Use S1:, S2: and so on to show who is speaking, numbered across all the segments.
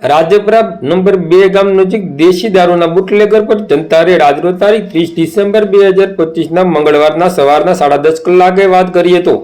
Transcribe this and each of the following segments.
S1: Rajpara number 2 ગામ નજીક દેશી દારૂના બુટલેગર પર જનતા રેડ આજરોજ તારીખ 30 ડિસેમ્બર 2025ના મંગળવારના સવારના 10:30 કલાકે વાત કરીએ તો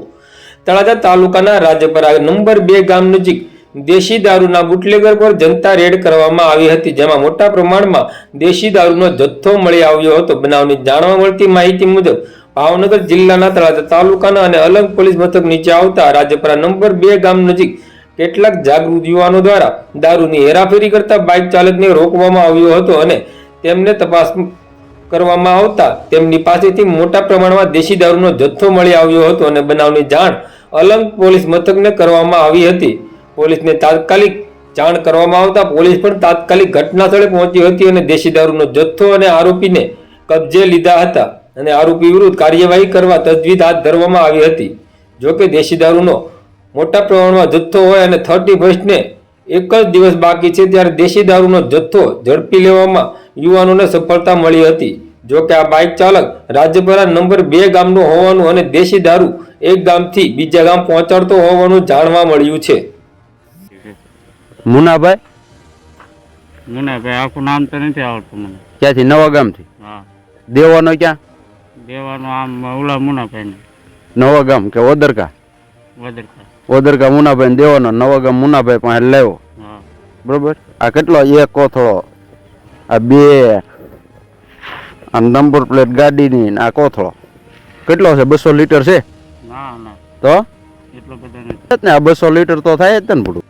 S1: તળાજા તાલુકાના રાજપરા નંબર 2 ગામ નજીક દેશી દારૂના બુટલેગર પર જનતા રેડ કરવામાં આવી હતી, જેમાં મોટા પ્રમાણમાં દેશી દારૂનો જથ્થો મળી આવ્યો હતો। બનાવની જાણવા મળતી માહિતી મુજબ ભાવનગર જિલ્લાના તળાજા તાલુકાના અને અલંગ પોલીસ મથક નીચે આવતા રાજપરા નંબર 2 ગામ નજીક કેટલાક જાગૃત યુવાનો દ્વારા દારૂની હેરાફેરી કરતા બાઇક ચાલકને રોકવામાં આવ્યો હતો અને તેમને તપાસ કરવામાં આવતા તેમની પાસેથી મોટા પ્રમાણમાં દેશી દારૂનો જથ્થો મળી આવ્યો હતો અને બનાવની જાણ અલંગ પોલીસ મથકને કરવામાં આવી હતી। પોલીસને તાત્કાલિક જાણ કરવામાં આવતા પોલીસ પણ તાત્કાલિક ઘટના સ્થળે પહોંચી હતી અને દેશી દારૂનો જથ્થો અને આરોપીને કબજે લીધા હતા અને આરોપી વિરુદ્ધ કાર્યવાહી કરવા તજવીજ હાથ ધરવામાં આવી હતી। જોકે દેશી દારૂનો મોટા પ્રમાણમાં જથ્થો હોય અને 31ને એક જ દિવસ બાકી છે ત્યારે દેશી દારૂનો જથ્થો ઝડપી લેવામાં યુવાનોને સફળતા મળી હતી। જોકે આ બાઇક ચાલક રાજપરા નંબર 2 ગામનો હોવાનું અને દેશી દારૂ એક ગામથી બીજા ગામ પહોંચાડતો હોવાનું જાણવા મળ્યું છે।
S2: મુનાભાઈ
S3: આખું નામ તો નથી આવડતું મને।
S2: ક્યાંથી? નવા ગામથી?
S3: હા।
S2: દેવાનો ક્યાં?
S3: દેવાનું આમ ઓલા મુનાભાઈ
S2: નવા ગામ કે ઓદરકા?
S3: વદરકા।
S2: ઓદરકા મુનાભાઈ દેવાનો, નવા ગામ મુનાભાઈ પાસે લાવ્યો,
S3: હા
S2: બરોબર। આ કેટલો? એક કોથળો, આ બે, આ નંબર પ્લેટ ગાડીની, આ કોથળો કેટલો છે? 200 લીટર છે?
S3: ના ના
S2: તો
S3: એટલો બધો નથી
S2: ને આ 200 લીટર તો થાય જ ને બધું।